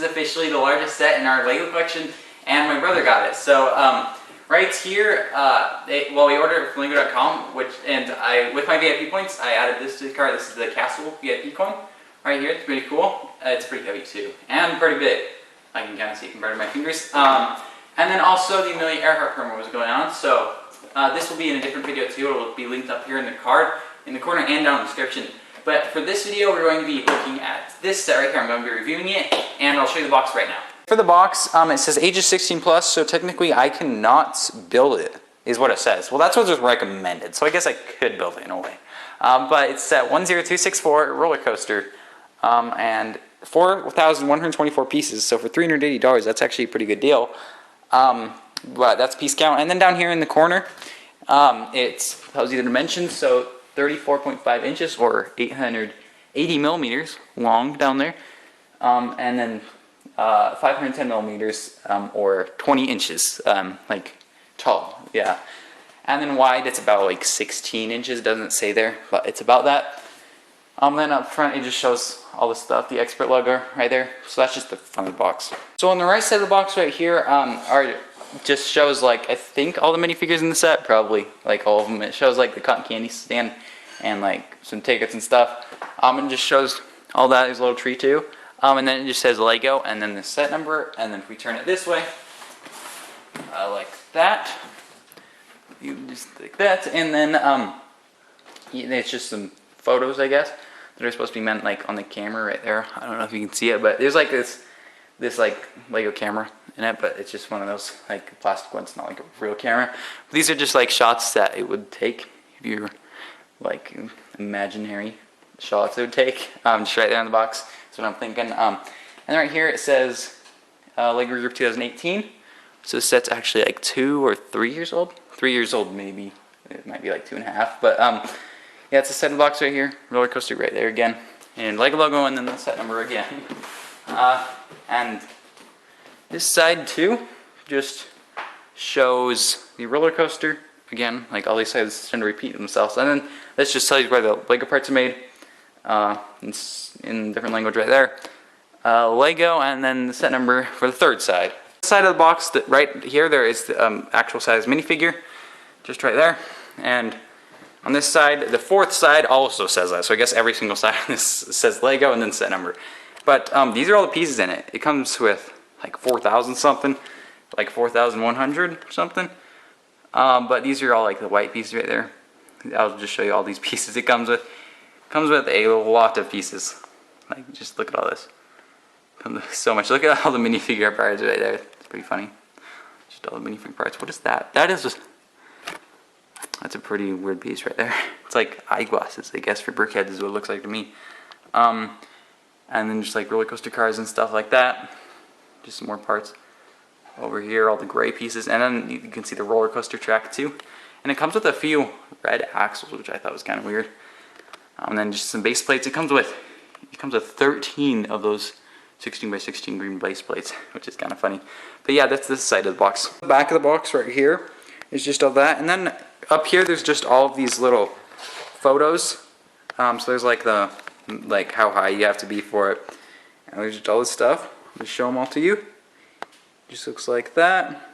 is officially the largest set in our Lego collection, and my brother got it. So right here, we ordered it from Lego.com, with my VIP points, I added this to the cart. This is the Castle VIP coin right here. It's pretty cool. It's pretty heavy too, and pretty big. I can kind of see it compared to my fingers. And then also the Amelia Earhart promo was going on. So this will be in a different video too. It will be linked up here in the card, in the corner, and down in the description. But for this video, we're going to be looking at this set right here. I'm going to be reviewing it, and I'll show you the box right now. For the box, it says ages 16 plus, so technically I cannot build it, is what it says. Well, that's what was recommended, so I guess I could build it in a way. But it's at 10264 roller coaster, and 4,124 pieces, so for $380, that's actually a pretty good deal. But that's piece count. And then down here in the corner, it tells you the dimensions, so 34.5 inches or 880 millimeters long down there, and then 510 millimeters or 20 inches like tall, yeah. And then wide, it's about like 16 inches. It doesn't say there, but it's about that. Then up front, it just shows all the stuff, the Expert logo right there. So that's just the front of the box. So on the right side of the box right here, just shows like, I think all the minifigures in the set, probably like all of them. It shows like the cotton candy stand and like some tickets and stuff. And just shows all that. There's a little tree too. And then it just says Lego and then the set number. And then if we turn it this way, like that, you just like that. And then it's just some photos, I guess, that are supposed to be meant like on the camera right there. I don't know if you can see it, but there's like this like Lego camera in it, but it's just one of those like plastic ones, not like a real camera. But these are just like shots that it would take if you're like imaginary shots it would take. Just right there on the box. That's what I'm thinking. And right here it says Lego Group 2018. So this set's actually like 2 or 3 years old. 3 years old maybe. It might be like 2.5. But yeah, it's a set box right here. Roller coaster right there again. And Lego logo and then the set number again. And this side too just shows the roller coaster. Again, like all these sides tend to repeat themselves. And then this just tells you where the Lego parts are made. In different language right there. Lego and then the set number for the third side. The side of the box, right here, there is the actual size minifigure. Just right there. And on this side, the fourth side also says that. So I guess every single side on this says Lego and then set number. But these are all the pieces in it. It comes with like 4,000 something, like 4,100 something. But these are all like the white pieces right there. I'll just show you all these pieces it comes with. Comes with a lot of pieces. Like, just look at all this. Comes with so much. Look at all the minifigure parts right there. It's pretty funny. Just all the minifigure parts. What is that? That is just... That's a pretty weird piece right there. It's like eyeglasses, I guess, for brickheads is what it looks like to me. And then just like roller coaster cars and stuff like that. Just some more parts over here, all the gray pieces. And then you can see the roller coaster track too. And it comes with a few red axles, which I thought was kind of weird. And then just some base plates. It comes with 13 of those 16 by 16 green base plates, which is kind of funny. But yeah, that's this side of the box. The back of the box right here is just all that. And then up here, there's just all of these little photos. So there's like how high you have to be for it. And there's just all this stuff. I'll just show them all to you. Just looks like that.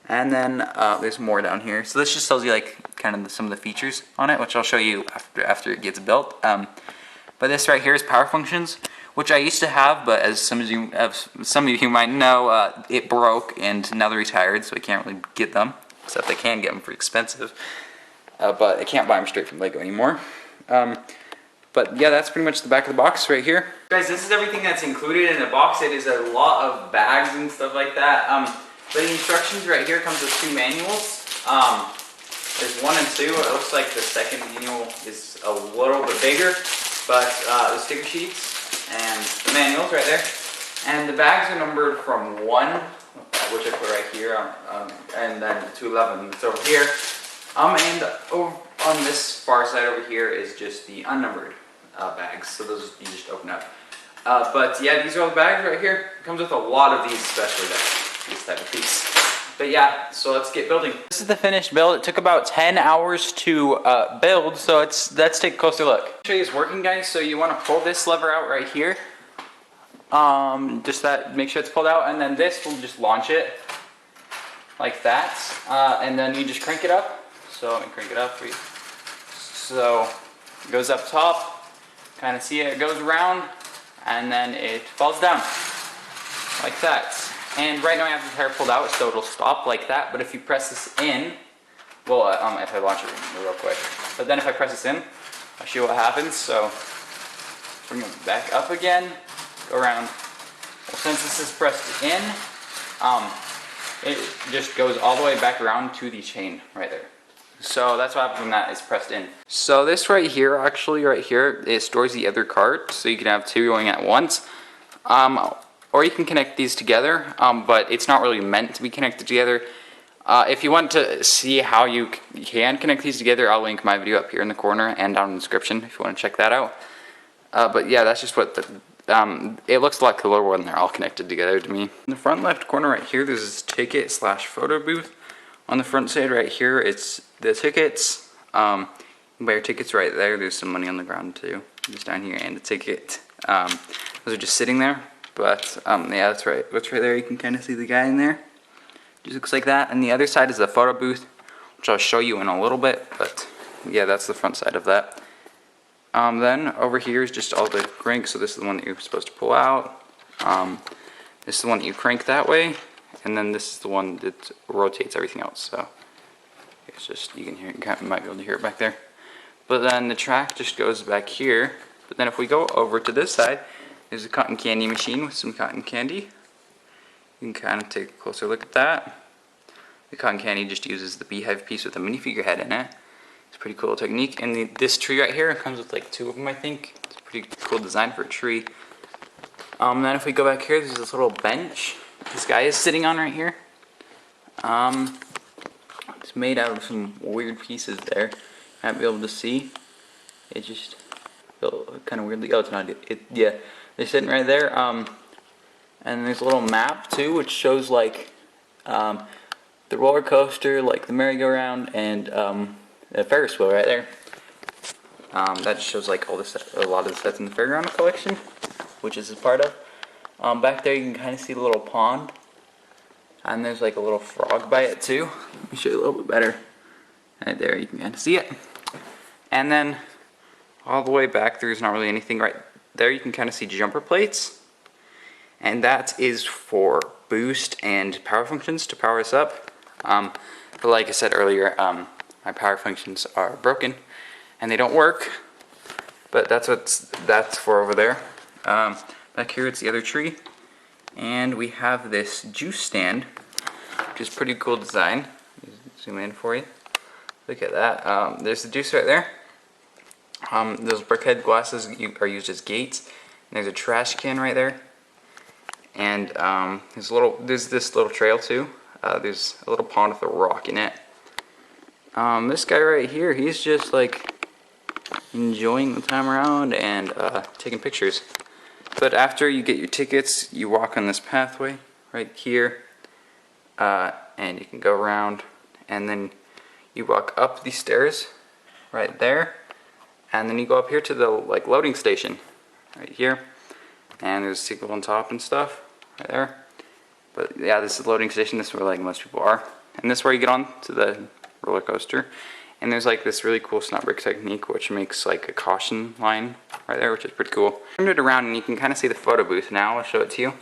And then there's more down here. So this just tells you like kind of some of the features on it, which I'll show you after it gets built. But this right here is power functions, which I used to have, but as some of you might know, it broke and now they're retired, so I can't really get them. Except I can get them for expensive, but I can't buy them straight from Lego anymore. But yeah, that's pretty much the back of the box right here. Guys, this is everything that's included in the box. It is a lot of bags and stuff like that. But the instructions right here comes with 2 manuals. There's 1 and 2. It looks like the second manual is a little bit bigger, but the sticker sheets and the manuals right there. And the bags are numbered from 1, which I put right here, and then to 11. It's over here. And over on this far side over here is just the unnumbered bags. So those you just open up. But yeah, these are all the bags right here. It comes with a lot of these, especially this type of piece. But yeah, so let's get building. This is the finished build. It took about 10 hours to build, so let's take a closer look. I'll show you it's working, guys. So you want to pull this lever out right here. Just that, make sure it's pulled out, and then this will just launch it like that, and then you just crank it up. So let me crank it up for you. So it goes up top, kind of see it goes around, and then it falls down like that. And right now I have the tire pulled out, so it'll stop like that. But if you press this in, well, if I launch it real quick, but then if I press this in, I'll show you what happens. So bring it back up again, go around. Well, since this is pressed in, it just goes all the way back around to the chain right there. So that's what happens when that is pressed in. So this right here, actually right here, it stores the other cart, so you can have two going at once. Or you can connect these together, but it's not really meant to be connected together. If you want to see how you can connect these together, I'll link my video up here in the corner and down in the description if you want to check that out. But yeah, that's just what it looks a lot cooler when they're all connected together to me. In the front left corner right here, there's this ticket / photo booth. On the front side right here, it's the tickets. You can buy your tickets right there. There's some money on the ground too, just down here, and a ticket. Those are just sitting there. But yeah, that's right. What's right there? You can kind of see the guy in there. Just looks like that. And the other side is the photo booth, which I'll show you in a little bit. But yeah, that's the front side of that. Then over here is just all the cranks. So this is the one that you're supposed to pull out. This is the one that you crank that way. And then this is the one that rotates everything else. So it's just, you can hear it, you might be able to hear it back there. But then the track just goes back here. But then if we go over to this side, there's a cotton candy machine with some cotton candy. You can kind of take a closer look at that. The cotton candy just uses the beehive piece with a minifigure head in it. It's a pretty cool technique. And this tree right here comes with like 2 of them, I think. It's a pretty cool design for a tree. Then if we go back here, there's this little bench this guy is sitting on right here. It's made out of some weird pieces there. I might be able to see. It just felt kind of weirdly. Oh, it's not. Yeah, they're sitting right there. And there's a little map too, which shows like the roller coaster, like the merry-go-round, and the Ferris wheel right there. That shows like all the a lot of the sets in the fairground collection, which is a part of. Back there you can kind of see the little pond, and there's like a little frog by it too. Let me show you a little bit better. Right there you can kind of see it. And then all the way back there's not really anything right there. You can kind of see jumper plates, and that is for boost and power functions to power us up. But like I said earlier, my power functions are broken and they don't work, but that's for over there. Back here it's the other tree, and we have this juice stand, which is pretty cool design. Zoom in for you. Look at that. There's the juice right there. Those brickhead glasses are used as gates. And there's a trash can right there, and there's this little trail too. There's a little pond with a rock in it. This guy right here, he's just like enjoying the time around and taking pictures. But after you get your tickets, you walk on this pathway right here, and you can go around, and then you walk up these stairs right there, and then you go up here to the like loading station right here, and there's a signal on top and stuff right there. But yeah, this is the loading station. This is where like most people are, and this is where you get on to the roller coaster. And there's like this really cool snot brick technique, which makes like a caution line right there, which is pretty cool. Turn it around and you can kind of see the photo booth now. I'll show it to you.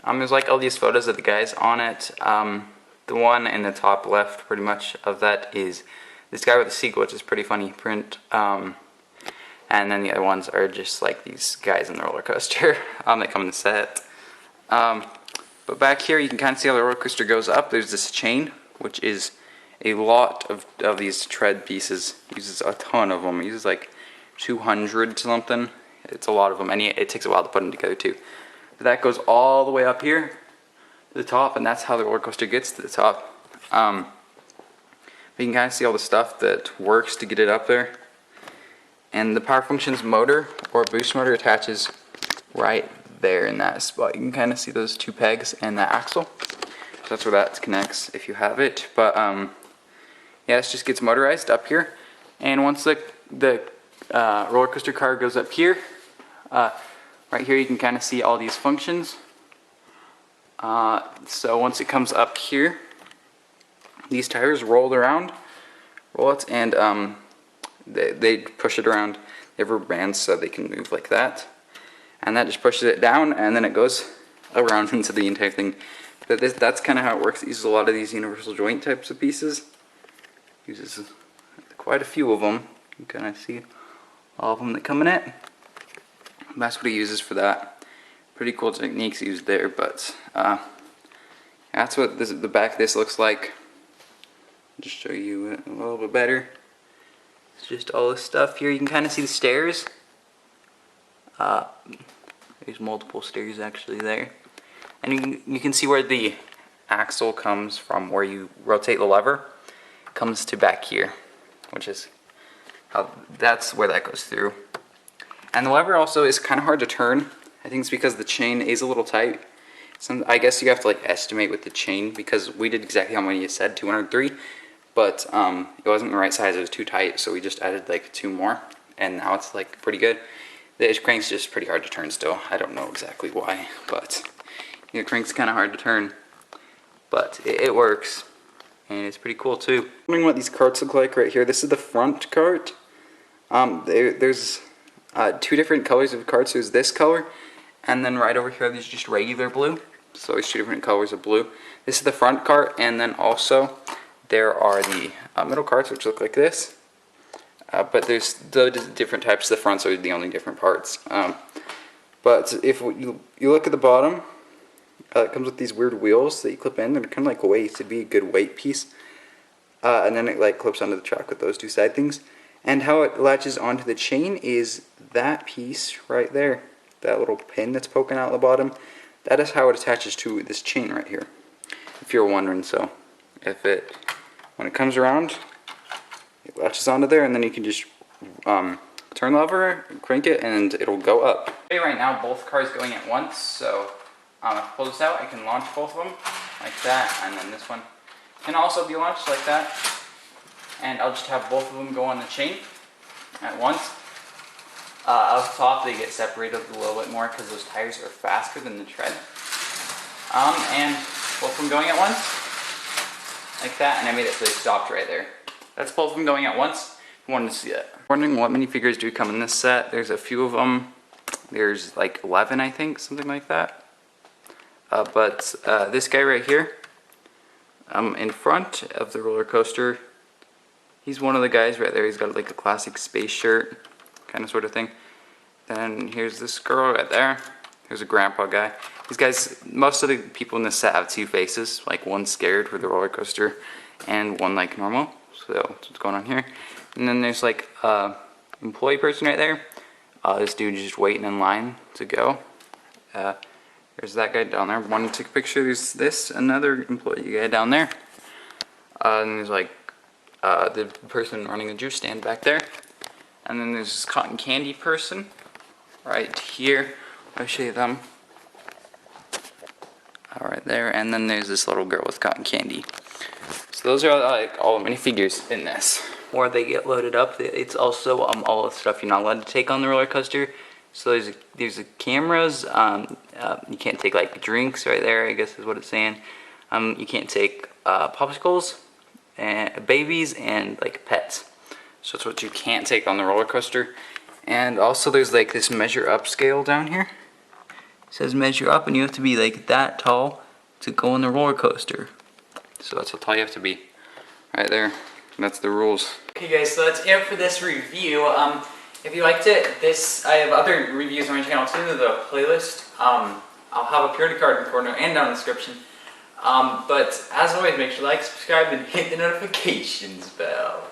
There's like all these photos of the guys on it. The one in the top left, pretty much, of that is this guy with a seagull, which is pretty funny print. And then the other ones are just like these guys in the roller coaster that come in the set. But back here you can kind of see how the roller coaster goes up. There's this chain, which is a lot of these tread pieces. It uses a ton of them. It uses like 200 something. It's a lot of them, and it takes a while to put them together too. But that goes all the way up here to the top, and that's how the roller coaster gets to the top. But you can kind of see all the stuff that works to get it up there. And the power functions motor or boost motor attaches right there in that spot. You can kind of see those 2 pegs and that axle. So that's where that connects if you have it. But yeah, this just gets motorized up here, and once the roller coaster car goes up here, right Right here you can kind of see all these functions. So once it comes up here, these tires roll it, and they push it around. They have rubber bands so they can move like that, and that just pushes it down, and then it goes around into the entire thing. But that's kind of how it works. It uses a lot of these universal joint types of pieces. Uses quite a few of them. You can kind of see all of them that come in it. That's what it uses for that. Pretty cool techniques used there, but that's what the back of this looks like. Just show you it a little bit better. It's just all this stuff here. You can kind of see the stairs. There's multiple stairs actually there. And you can see where the axle comes from, where you rotate the lever. It comes to back here, which is that's where that goes through. And the lever also is kind of hard to turn. I think it's because the chain is a little tight. I guess you have to like estimate with the chain, because we did exactly how many you said, 203. But it wasn't the right size, it was too tight, so we just added like 2 more, and now it's like pretty good. The crank's just pretty hard to turn still. I don't know exactly why, but the crank's kind of hard to turn. But it works, and it's pretty cool too. Wondering what these carts look like right here. This is the front cart. There's 2 different colors of carts. There's this color, and then right over here there's just regular blue. So there's 2 different colors of blue. This is the front cart, and then also there are the middle carts, which look like this. But there's the different types. The fronts are the only different parts. But if you look at the bottom, it comes with these weird wheels that you clip in. They're kind of like weights. It'd be a good weight piece. And then it like clips onto the track with those 2 side things. And how it latches onto the chain is that piece right there. That little pin that's poking out the bottom. That is how it attaches to this chain right here, if you're wondering. So when it comes around, it latches onto there, and then you can just turn the lever, crank it, and it'll go up. Okay, right now both cars going at once, so if I pull this out, I can launch both of them like that, and then this one can also be launched like that. And I'll just have both of them go on the chain at once. Up top they get separated a little bit more because those tires are faster than the tread. And both of them going at once, like that, and I made it so they stopped right there. That's both of them going at once. I wanted to see it. Wondering what minifigures do come in this set. There's a few of them. There's like 11, I think, something like that. But this guy right here, in front of the roller coaster, he's one of the guys right there. He's got like a classic space shirt, kind of sort of thing. Then here's this girl right there. There's a grandpa guy. These guys, most of the people in this set have 2 faces, like one scared for the roller coaster and one like normal. So that's what's going on here. And then there's like employee person right there. This dude is just waiting in line to go. There's that guy down there. Wanted to take a picture. There's this, another employee guy down there. And there's like the person running the juice stand back there. And then there's this cotton candy person right here. I'll show you them. Right there. And then there's this little girl with cotton candy. So those are like all the minifigures in this. Or they get loaded up. It's also all the stuff you're not allowed to take on the roller coaster. So there's the cameras. You can't take like drinks right there, I guess is what it's saying. You can't take popsicles and babies and like pets. So that's what you can't take on the roller coaster. And also there's like this measure up scale down here. It says measure up, and you have to be like that tall to go on the roller coaster. So that's how tall you have to be right there. That's the rules. Okay guys, so that's it for this review. If you liked it, I have other reviews on my channel too, the playlist. I'll have a purity card in the corner and down in the description. But as always, make sure to like, subscribe, and hit the notifications bell.